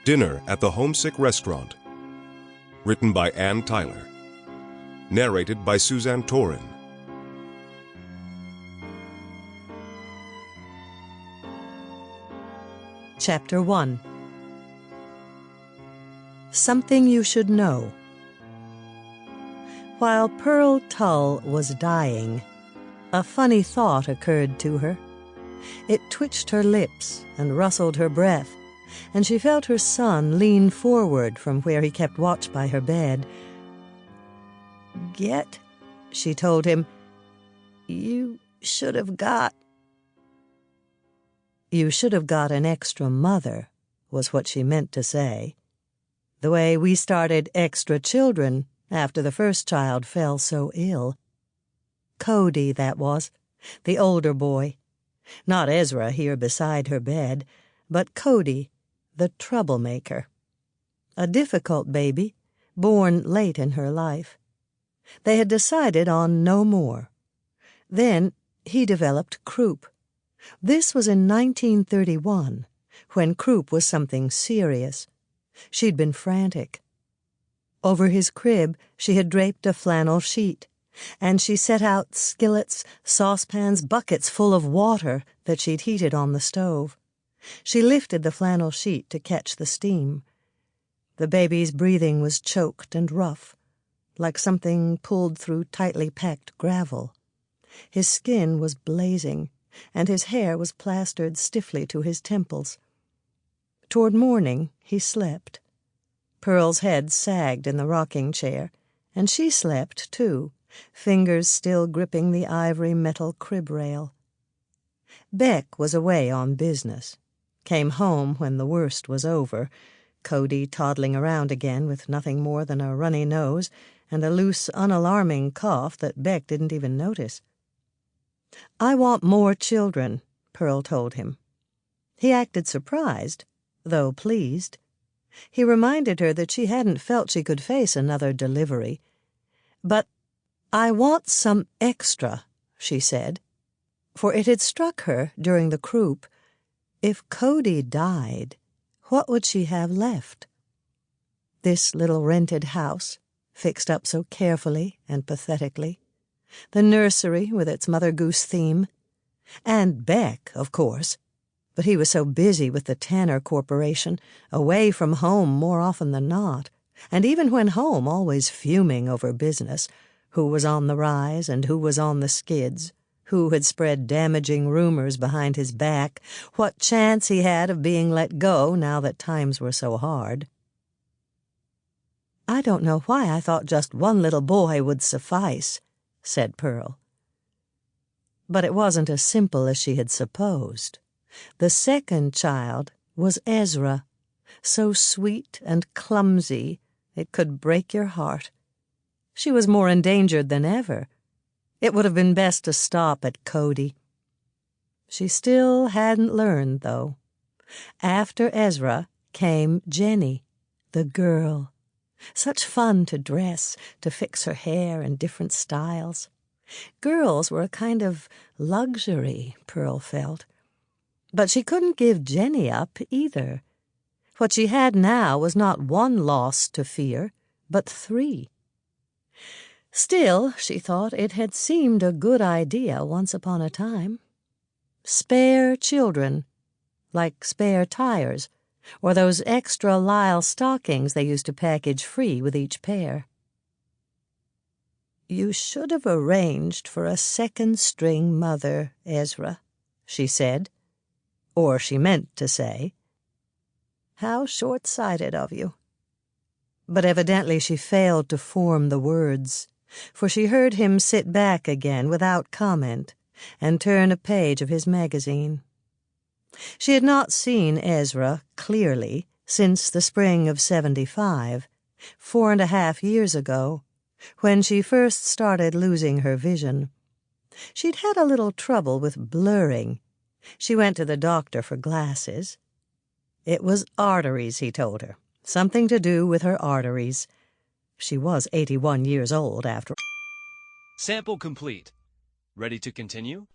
Dinner at the Homesick Restaurant. Written by Ann Tyler. Narrated by Suzanne Toren. Chapter 1. Something You Should Know. While Pearl Tull was dying, a funny thought occurred to her. It twitched her lips and rustled her breath, and she felt her son lean forward from where he kept watch by her bed. "Get," she told him, "you should have got." "You should have got an extra mother," was what she meant to say. The way we started extra children after the first child fell so ill. Cody, that was, the older boy. Not Ezra here beside her bed, but Cody, the troublemaker. A difficult baby, born late in her life. They had decided on no more. Then he developed croup. This was in 1931, when croup was something serious. She'd been frantic. Over his crib she had draped a flannel sheet, and she set out skillets, saucepans, buckets full of water that she'd heated on the stove. She lifted the flannel sheet to catch the steam. The baby's breathing was choked and rough, like something pulled through tightly packed gravel. His skin was blazing, and his hair was plastered stiffly to his temples. Toward morning he slept. Pearl's head sagged in the rocking chair, and she slept, too, fingers still gripping the ivory metal crib rail. Beck was away on business. Came home when the worst was over, Cody toddling around again with nothing more than a runny nose and a loose, unalarming cough that Beck didn't even notice. "I want more children," Pearl told him. He acted surprised, though pleased. He reminded her that she hadn't felt she could face another delivery. "But I want some extra," she said, for it had struck her during the croup, if Cody died, what would she have left? This little rented house, fixed up so carefully and pathetically, the nursery with its Mother Goose theme, and Beck, of course, but he was so busy with the Tanner Corporation, away from home more often than not, and even when home always fuming over business, who was on the rise and who was on the skids, who had spread damaging rumors behind his back, what chance he had of being let go now that times were so hard. "I don't know why I thought just one little boy would suffice," said Pearl. But it wasn't as simple as she had supposed. The second child was Ezra, so sweet and clumsy it could break your heart. She was more endangered than ever. It would have been best to stop at Cody. She still hadn't learned, though. After Ezra came Jenny, the girl. Such fun to dress, to fix her hair in different styles. Girls were a kind of luxury, Pearl felt. But she couldn't give Jenny up either. What she had now was not one loss to fear, but 3. Still, she thought, it had seemed a good idea once upon a time. Spare children, like spare tires, or those extra lisle stockings they used to package free with each pair. "You should have arranged for a second-string mother, Ezra," she said, or she meant to say. "How short-sighted of you." But evidently she failed to form the words, for she heard him sit back again without comment and turn a page of his magazine. She had not seen Ezra clearly since the spring of '75, 4.5 years ago, when she first started losing her vision. She'd had a little trouble with blurring. She went to the doctor for glasses. It was arteries, he told her. Something to do with her arteries. She was 81 years old after. Sample complete. Ready to continue?